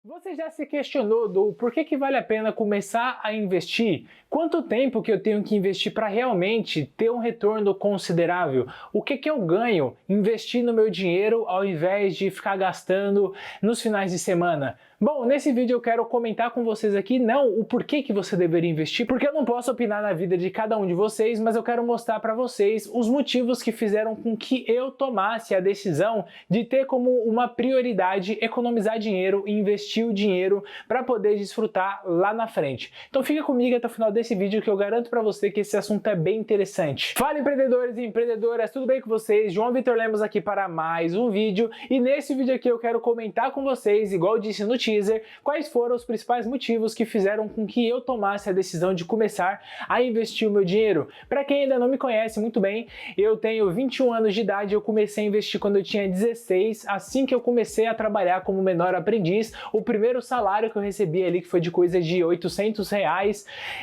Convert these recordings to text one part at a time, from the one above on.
Você já se questionou do porquê que vale a pena começar a investir? Quanto tempo que eu tenho que investir para realmente ter um retorno considerável? O que eu ganho investindo meu dinheiro ao invés de ficar gastando nos finais de semana? Bom, nesse vídeo eu quero comentar com vocês aqui não o porquê que você deveria investir, porque eu não posso opinar na vida de cada um de vocês, mas eu quero mostrar para vocês os motivos que fizeram com que eu tomasse a decisão de ter como uma prioridade economizar dinheiro e investir o dinheiro para poder desfrutar lá na frente. Então fica comigo até o final desse vídeo que eu garanto para você que esse assunto é bem interessante. Fala empreendedores e empreendedoras, tudo bem com vocês? João Vitor Lemos aqui para mais um vídeo e nesse vídeo aqui eu quero comentar com vocês, igual eu disse no teaser, quais foram os principais motivos que fizeram com que eu tomasse a decisão de começar a investir o meu dinheiro. Para quem ainda não me conhece muito bem, eu tenho 21 anos de idade, eu comecei a investir quando eu tinha 16, assim que eu comecei a trabalhar como menor aprendiz. O primeiro salário que eu recebi ali, que foi de coisa de R$ 800,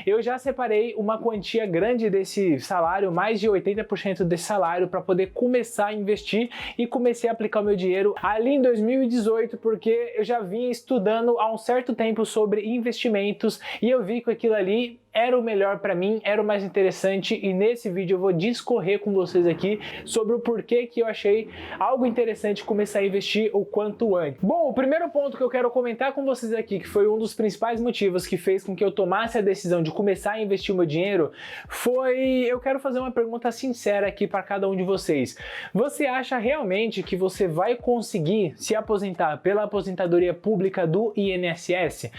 eu já separei uma quantia grande desse salário, mais de 80% desse salário, para poder começar a investir e comecei a aplicar o meu dinheiro ali em 2018, porque eu já vinha estudando há um certo tempo sobre investimentos e eu vi que aquilo ali era o melhor para mim, era o mais interessante e nesse vídeo eu vou discorrer com vocês aqui sobre o porquê que eu achei algo interessante começar a investir o quanto antes. Bom, o primeiro ponto que eu quero comentar com vocês aqui, que foi um dos principais motivos que fez com que eu tomasse a decisão de começar a investir o meu dinheiro, foi... eu quero fazer uma pergunta sincera aqui para cada um de vocês. Você acha realmente que você vai conseguir se aposentar pela aposentadoria pública do INSS?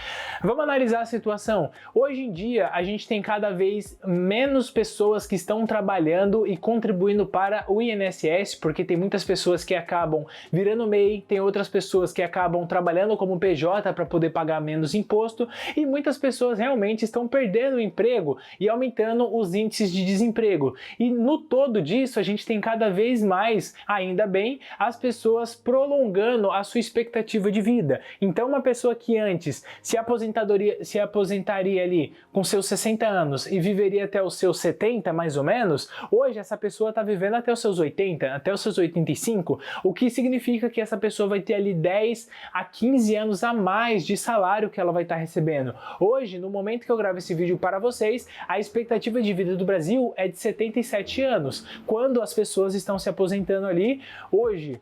Vamos analisar a situação. Hoje em dia, a gente tem cada vez menos pessoas que estão trabalhando e contribuindo para o INSS, porque tem muitas pessoas que acabam virando MEI, tem outras pessoas que acabam trabalhando como PJ para poder pagar menos imposto e muitas pessoas realmente estão perdendo o emprego e aumentando os índices de desemprego. E no todo disso, a gente tem cada vez mais, ainda bem, as pessoas prolongando a sua expectativa de vida. Então, uma pessoa que antes se aposentaria ali com seus 60 anos e viveria até os seus 70, mais ou menos, hoje essa pessoa está vivendo até os seus 80, até os seus 85, o que significa que essa pessoa vai ter ali 10 a 15 anos a mais de salário que ela vai estar recebendo. Hoje, no momento que eu gravo esse vídeo para vocês, a expectativa de vida do Brasil é de 77 anos, quando as pessoas estão se aposentando ali hoje.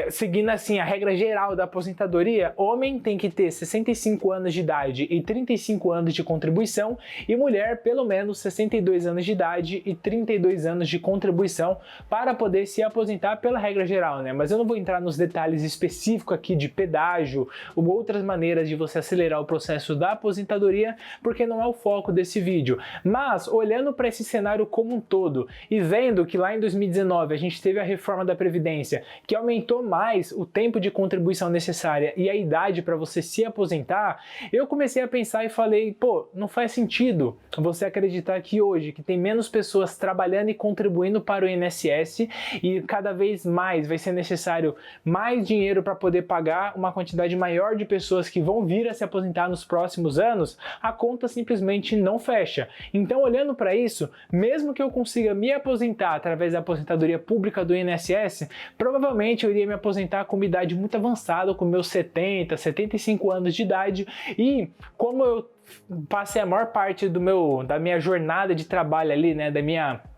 Seguindo assim a regra geral da aposentadoria, homem tem que ter 65 anos de idade e 35 anos de contribuição e mulher pelo menos 62 anos de idade e 32 anos de contribuição para poder se aposentar pela regra geral, né? Mas eu não vou entrar nos detalhes específicos aqui de pedágio ou outras maneiras de você acelerar o processo da aposentadoria, porque não é o foco desse vídeo. Mas olhando para esse cenário como um todo e vendo que lá em 2019 a gente teve a reforma da Previdência que aumentou mais o tempo de contribuição necessária e a idade para você se aposentar, eu comecei a pensar e falei, pô, não faz sentido você acreditar que hoje, que tem menos pessoas trabalhando e contribuindo para o INSS e cada vez mais vai ser necessário mais dinheiro para poder pagar uma quantidade maior de pessoas que vão vir a se aposentar nos próximos anos, a conta simplesmente não fecha. Então, olhando para isso, mesmo que eu consiga me aposentar através da aposentadoria pública do INSS, provavelmente eu iria me aposentar com uma idade muito avançada, com meus 70, 75 anos de idade, e como eu passei a maior parte da minha jornada de trabalho ali, né,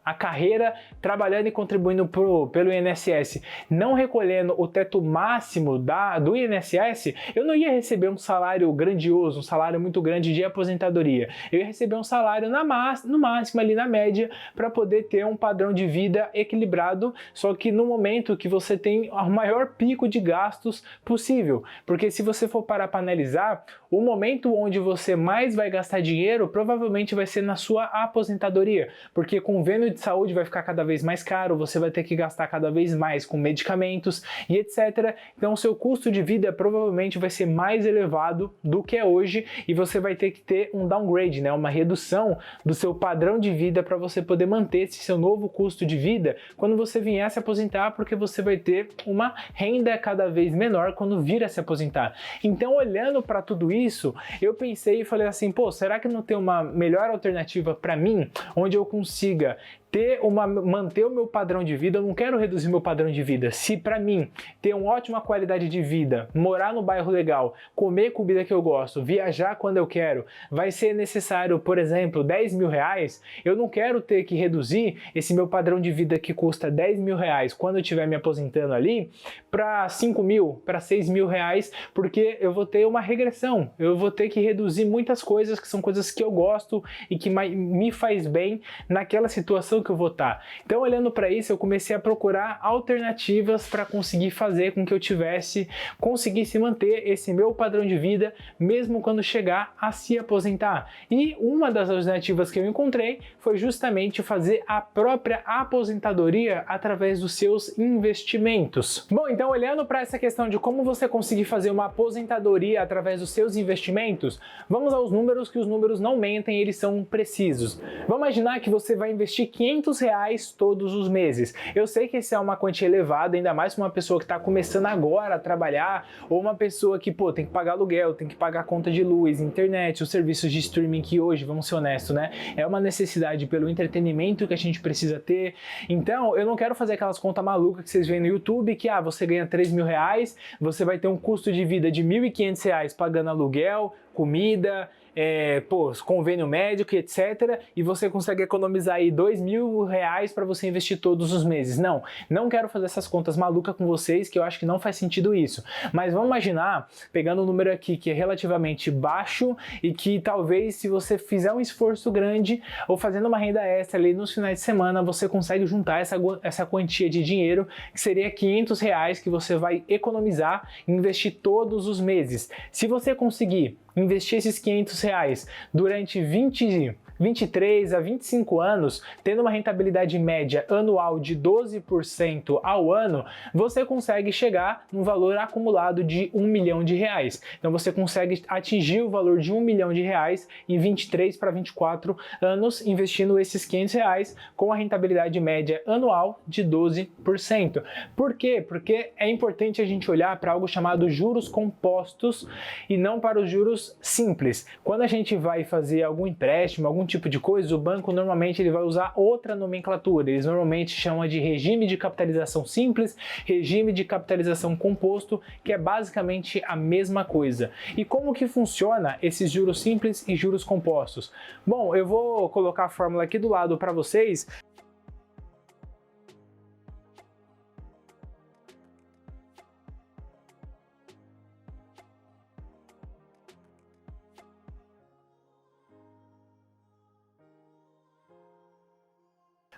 a carreira trabalhando e contribuindo pelo INSS, não recolhendo o teto máximo do INSS, eu não ia receber um salário grandioso, um salário muito grande de aposentadoria. Eu ia receber um salário no máximo ali na média para poder ter um padrão de vida equilibrado, só que no momento que você tem o maior pico de gastos possível. Porque se você for parar para analisar, o momento onde você mais vai gastar dinheiro provavelmente vai ser na sua aposentadoria, porque convênio de saúde vai ficar cada vez mais caro, você vai ter que gastar cada vez mais com medicamentos e etc. Então o seu custo de vida provavelmente vai ser mais elevado do que é hoje e você vai ter que ter um downgrade, né? Uma redução do seu padrão de vida para você poder manter esse seu novo custo de vida quando você vier a se aposentar, porque você vai ter uma renda cada vez menor quando vir a se aposentar. Então, olhando para tudo isso, eu pensei e falei assim, pô, será que não tem uma melhor alternativa para mim, onde eu consiga manter o meu padrão de vida, eu não quero reduzir meu padrão de vida. Se para mim ter uma ótima qualidade de vida, morar no bairro legal, comer comida que eu gosto, viajar quando eu quero, vai ser necessário, por exemplo, 10 mil reais, eu não quero ter que reduzir esse meu padrão de vida que custa 10 mil reais quando eu estiver me aposentando ali para 5 mil, para 6 mil reais, porque eu vou ter uma regressão, eu vou ter que reduzir muitas coisas que são coisas que eu gosto e que me faz bem naquela situação que eu vou estar. Então, olhando para isso, eu comecei a procurar alternativas para conseguir fazer com que eu conseguisse manter esse meu padrão de vida mesmo quando chegar a se aposentar. E uma das alternativas que eu encontrei foi justamente fazer a própria aposentadoria através dos seus investimentos. Bom, então olhando para essa questão de como você conseguir fazer uma aposentadoria através dos seus investimentos, vamos aos números, que os números não mentem, eles são precisos. Vamos imaginar que você vai investir 500 reais todos os meses. Eu sei que essa é uma quantia elevada, ainda mais para uma pessoa que está começando agora a trabalhar, ou uma pessoa que, tem que pagar aluguel, tem que pagar conta de luz, internet, os serviços de streaming que hoje, vamos ser honestos, né? É uma necessidade pelo entretenimento que a gente precisa ter. Então, eu não quero fazer aquelas contas malucas que vocês veem no YouTube, que você ganha 3 mil reais, você vai ter um custo de vida de 1.500 reais pagando aluguel, comida, convênio médico, etc. E você consegue economizar aí 2 mil reais para você investir todos os meses. Não quero fazer essas contas malucas com vocês, que eu acho que não faz sentido isso. Mas vamos imaginar, pegando um número aqui que é relativamente baixo e que talvez se você fizer um esforço grande ou fazendo uma renda extra ali nos finais de semana, você consegue juntar essa quantia de dinheiro, que seria 500 reais que você vai economizar e investir todos os meses. Se você conseguir investir esses 500 reais durante 23 a 25 anos, tendo uma rentabilidade média anual de 12% ao ano, você consegue chegar num valor acumulado de 1 milhão de reais. Então você consegue atingir o valor de 1 milhão de reais em 23 para 24 anos, investindo esses 500 reais com a rentabilidade média anual de 12%. Por quê? Porque é importante a gente olhar para algo chamado juros compostos e não para os juros simples. Quando a gente vai fazer algum empréstimo, algum tipo de coisa, o banco normalmente ele vai usar outra nomenclatura. Eles normalmente chamam de regime de capitalização simples, regime de capitalização composto, que é basicamente a mesma coisa. E como que funciona esses juros simples e juros compostos? Bom, eu vou colocar a fórmula aqui do lado para vocês.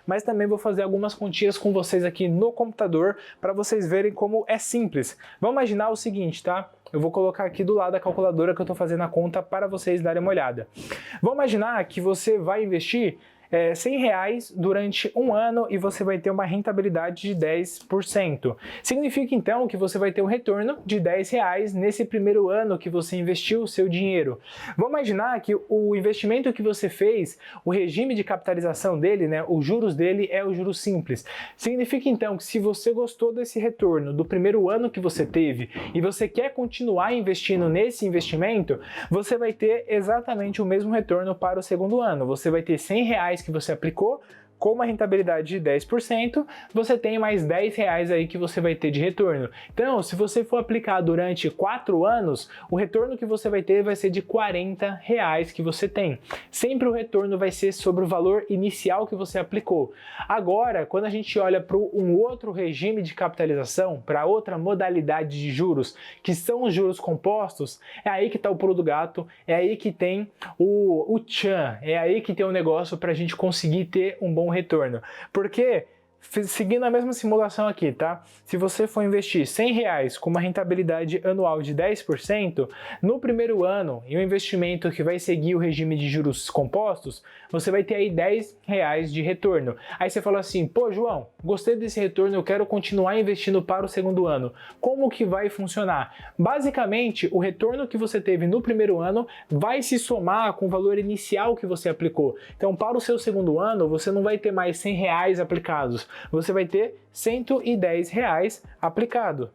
Mas também vou fazer algumas continhas com vocês aqui no computador para vocês verem como é simples. Vamos imaginar o seguinte, tá? Eu vou colocar aqui do lado a calculadora que eu estou fazendo a conta para vocês darem uma olhada. Vamos imaginar que você vai investir 100 reais durante um ano e você vai ter uma rentabilidade de 10%. Significa então que você vai ter um retorno de 10 reais nesse primeiro ano que você investiu o seu dinheiro. Vamos imaginar que o investimento que você fez, o regime de capitalização dele, né, os juros dele é o juros simples. Significa então que se você gostou desse retorno do primeiro ano que você teve e você quer continuar investindo nesse investimento, você vai ter exatamente o mesmo retorno para o segundo ano. Você vai ter 100 reais que você aplicou, com uma rentabilidade de 10%, você tem mais 10 reais aí que você vai ter de retorno. Então, se você for aplicar durante 4 anos, o retorno que você vai ter vai ser de 40 reais que você tem. Sempre o retorno vai ser sobre o valor inicial que você aplicou. Agora, quando a gente olha para um outro regime de capitalização, para outra modalidade de juros, que são os juros compostos, é aí que está o pulo do gato, é aí que tem o tchan, é aí que tem o negócio para a gente conseguir ter um bom retorno. Porque, seguindo a mesma simulação aqui, tá? Se você for investir 100 reais com uma rentabilidade anual de 10%, no primeiro ano, em um investimento que vai seguir o regime de juros compostos, você vai ter aí 10 reais de retorno. Aí você fala assim, pô João, gostei desse retorno, eu quero continuar investindo para o segundo ano. Como que vai funcionar? Basicamente, o retorno que você teve no primeiro ano vai se somar com o valor inicial que você aplicou. Então, para o seu segundo ano, você não vai ter mais 100 reais aplicados, você vai ter 110 reais aplicado.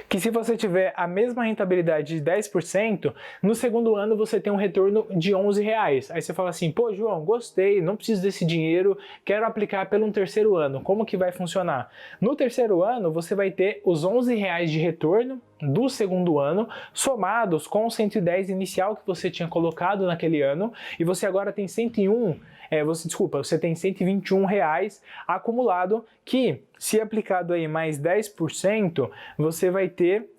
que se você tiver a mesma rentabilidade de 10%, no segundo ano você tem um retorno de R$ 11. Aí você fala assim, pô João, gostei, não preciso desse dinheiro, quero aplicar pelo terceiro ano, como que vai funcionar? No terceiro ano você vai ter os R$ 11 de retorno do segundo ano, somados com o 110 inicial que você tinha colocado naquele ano, e você agora tem 101, você tem R$ 121 acumulado, que se aplicado aí mais 10%, você vai ter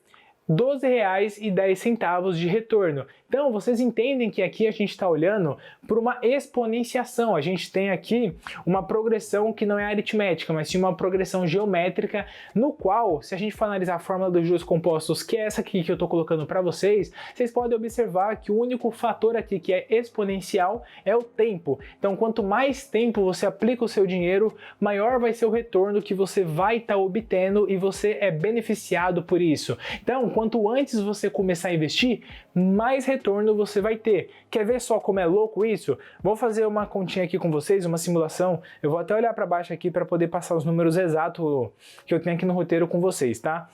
R$ 12,10 de retorno. Então, vocês entendem que aqui a gente está olhando por uma exponenciação. A gente tem aqui uma progressão que não é aritmética, mas sim uma progressão geométrica, no qual, se a gente for analisar a fórmula dos juros compostos, que é essa aqui que eu estou colocando para vocês, vocês podem observar que o único fator aqui que é exponencial é o tempo. Então, quanto mais tempo você aplica o seu dinheiro, maior vai ser o retorno que você vai estar obtendo e você é beneficiado por isso. Então, quanto antes você começar a investir, mais retorno você vai ter. Quer ver só como é louco isso? Vou fazer uma continha aqui com vocês, uma simulação. Eu vou até olhar para baixo aqui para poder passar os números exatos que eu tenho aqui no roteiro com vocês, tá?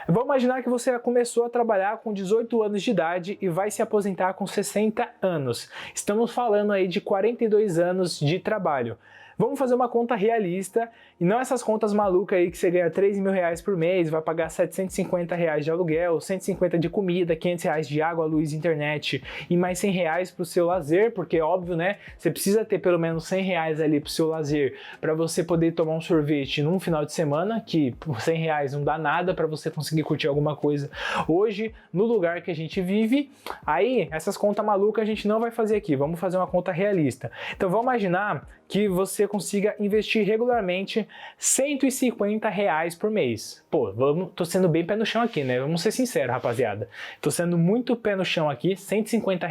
Vamos imaginar que você começou a trabalhar com 18 anos de idade e vai se aposentar com 60 anos. Estamos falando aí de 42 anos de trabalho. Vamos fazer uma conta realista, e não essas contas malucas aí que você ganha R$ 3.000 por mês, vai pagar R$ 750 de aluguel, 150 de comida, R$ 500 de água, luz, internet e mais R$ 100 para o seu lazer, porque óbvio, né? Você precisa ter pelo menos R$ 100 ali para o seu lazer, para você poder tomar um sorvete num final de semana, que por R$ 100 não dá nada para você conseguir curtir alguma coisa hoje no lugar que a gente vive. Aí, essas contas malucas a gente não vai fazer aqui, vamos fazer uma conta realista. Então vamos imaginar que você consiga investir regularmente R$ 150 por mês. Pô, tô sendo bem pé no chão aqui, né? Vamos ser sinceros, rapaziada. Tô sendo muito pé no chão aqui, R$ 150,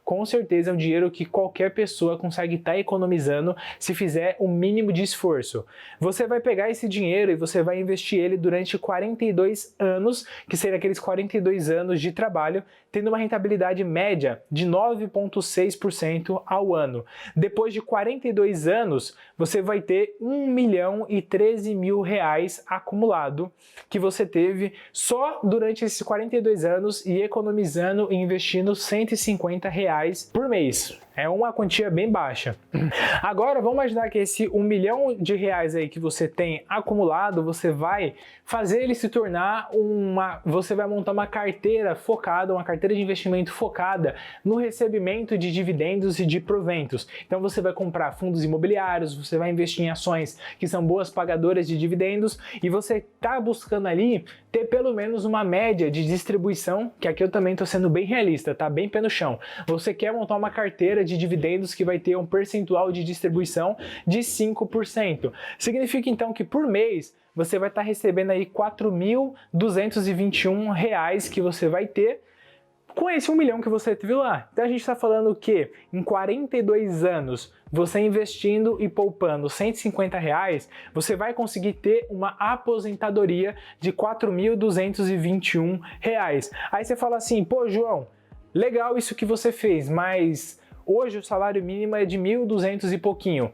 com certeza é um dinheiro que qualquer pessoa consegue estar economizando se fizer o mínimo de esforço. Você vai pegar esse dinheiro e você vai investir ele durante 42 anos, que seriam aqueles 42 anos de trabalho, tendo uma rentabilidade média de 9,6% ao ano. Depois de 42 anos, você vai ter R$ 1.013.000 acumulado que você teve só durante esses 42 anos e economizando e investindo R$ 150 por mês. É uma quantia bem baixa. Agora, vamos imaginar que esse R$ 1 milhão aí que você tem acumulado, você vai fazer ele se tornar você vai montar uma carteira focada, uma carteira de investimento focada no recebimento de dividendos e de proventos. Então você vai comprar fundos imobiliários, você vai investir em ações que são boas pagadoras de dividendos e você está buscando ali ter pelo menos uma média de distribuição, que aqui eu também estou sendo bem realista, tá? Bem pé no chão. Você quer montar uma carteira de dividendos que vai ter um percentual de distribuição de 5%. Significa então que por mês você vai estar recebendo aí R$ 4.221 que você vai ter com esse 1 milhão que você teve lá. Então a gente está falando que em 42 anos, você investindo e poupando R$ 150, você vai conseguir ter uma aposentadoria de R$ 4.221. Aí você fala assim, pô João, legal isso que você fez, mas hoje o salário mínimo é de 1.200 e pouquinho.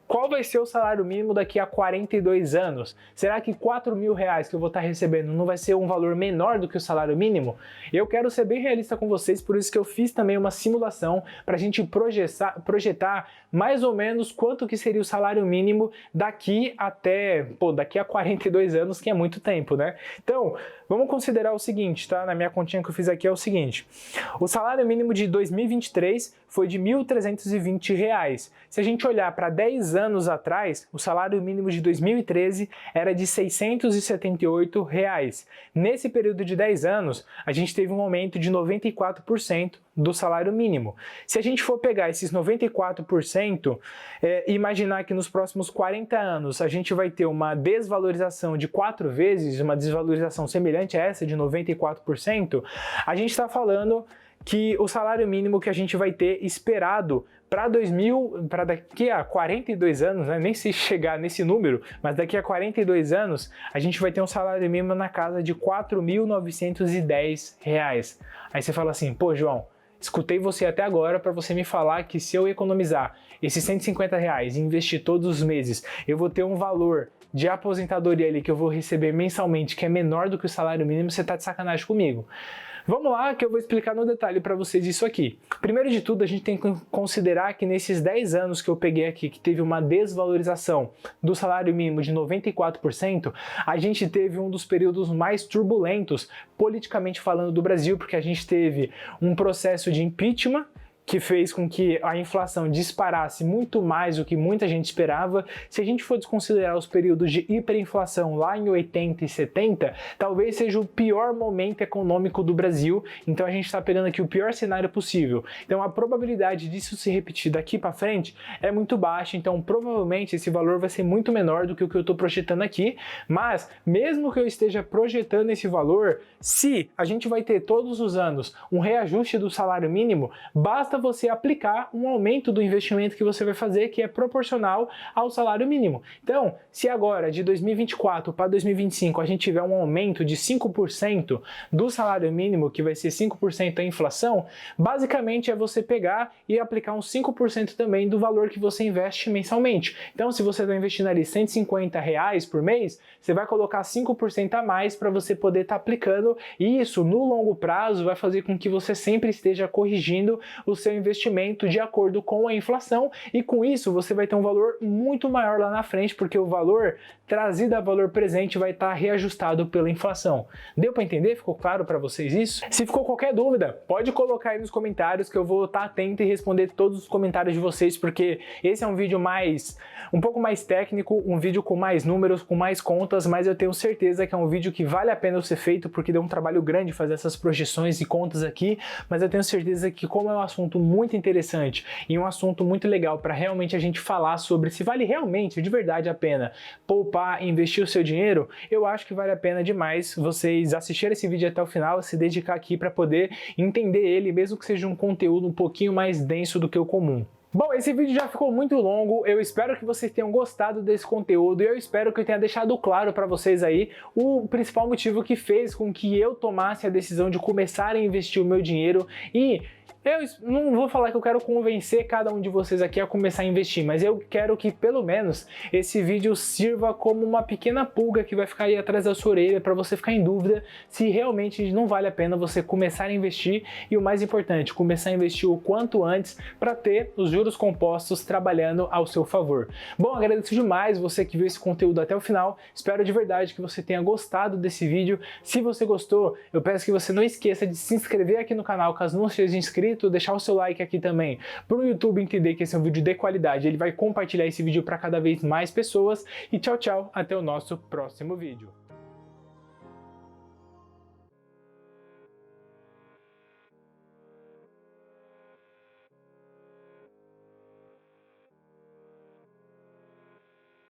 Qual vai ser o salário mínimo daqui a 42 anos? Será que R$ 4.000 que eu vou estar recebendo não vai ser um valor menor do que o salário mínimo? Eu quero ser bem realista com vocês, por isso que eu fiz também uma simulação para a gente projetar mais ou menos quanto que seria o salário mínimo daqui a 42 anos, que é muito tempo, né? Então, vamos considerar o seguinte, tá? Na minha continha que eu fiz aqui é o seguinte. O salário mínimo de 2023 foi de R$ 1.320. Se a gente olhar para 10 anos atrás, o salário mínimo de 2013 era de R$ 678. Nesse período de 10 anos, a gente teve um aumento de 94% do salário mínimo. Se a gente for pegar esses 94% e imaginar que nos próximos 40 anos a gente vai ter uma desvalorização de 4 vezes, uma desvalorização semelhante a essa de 94%, a gente está falando que o salário mínimo que a gente vai ter esperado para daqui a 42 anos, né? Nem se chegar nesse número, mas daqui a 42 anos, a gente vai ter um salário mínimo na casa de R$ 4.910. Aí você fala assim, pô João, escutei você até agora para você me falar que se eu economizar esses R$ 150 e investir todos os meses, eu vou ter um valor de aposentadoria ali que eu vou receber mensalmente, que é menor do que o salário mínimo, você tá de sacanagem comigo. Vamos lá que eu vou explicar no detalhe para vocês isso aqui. Primeiro de tudo, a gente tem que considerar que nesses 10 anos que eu peguei aqui, que teve uma desvalorização do salário mínimo de 94%, a gente teve um dos períodos mais turbulentos, politicamente falando, do Brasil, porque a gente teve um processo de impeachment, que fez com que a inflação disparasse muito mais do que muita gente esperava. Se a gente for desconsiderar os períodos de hiperinflação lá em 80 e 70, talvez seja o pior momento econômico do Brasil, então a gente está pegando aqui o pior cenário possível. Então a probabilidade disso se repetir daqui para frente é muito baixa, então provavelmente esse valor vai ser muito menor do que o que eu estou projetando aqui, mas mesmo que eu esteja projetando esse valor, se a gente vai ter todos os anos um reajuste do salário mínimo, basta você aplicar um aumento do investimento que você vai fazer, que é proporcional ao salário mínimo. Então, se agora de 2024 para 2025 a gente tiver um aumento de 5% do salário mínimo, que vai ser 5% a inflação, basicamente é você pegar e aplicar uns 5% também do valor que você investe mensalmente. Então, se você está investindo ali R$150 por mês, você vai colocar 5% a mais para você poder estar aplicando, e isso no longo prazo vai fazer com que você sempre esteja corrigindo o seu investimento de acordo com a inflação, e com isso você vai ter um valor muito maior lá na frente, porque o valor trazido a valor presente vai estar reajustado pela inflação. Deu para entender? Ficou claro para vocês isso? Se ficou qualquer dúvida, pode colocar aí nos comentários que eu vou estar atento e responder todos os comentários de vocês, porque esse é um vídeo um pouco mais técnico, um vídeo com mais números, com mais contas, mas eu tenho certeza que é um vídeo que vale a pena ser feito, porque deu um trabalho grande fazer essas projeções e contas aqui, mas eu tenho certeza que, como é um assunto muito interessante e um assunto muito legal para realmente a gente falar sobre se vale realmente, de verdade, a pena poupar e investir o seu dinheiro, eu acho que vale a pena demais vocês assistirem esse vídeo até o final, se dedicar aqui para poder entender ele, mesmo que seja um conteúdo um pouquinho mais denso do que o comum. Bom, esse vídeo já ficou muito longo, eu espero que vocês tenham gostado desse conteúdo e eu espero que eu tenha deixado claro para vocês aí o principal motivo que fez com que eu tomasse a decisão de começar a investir o meu dinheiro. E eu não vou falar que eu quero convencer cada um de vocês aqui a começar a investir, mas eu quero que pelo menos esse vídeo sirva como uma pequena pulga que vai ficar aí atrás da sua orelha para você ficar em dúvida se realmente não vale a pena você começar a investir, e o mais importante, começar a investir o quanto antes para ter os juros compostos trabalhando ao seu favor. Bom, agradeço demais você que viu esse conteúdo até o final, espero de verdade que você tenha gostado desse vídeo. Se você gostou, eu peço que você não esqueça de se inscrever aqui no canal caso não seja inscrito, deixar o seu like aqui também para o YouTube entender que esse é um vídeo de qualidade, ele vai compartilhar esse vídeo para cada vez mais pessoas, e tchau, tchau, até o nosso próximo vídeo.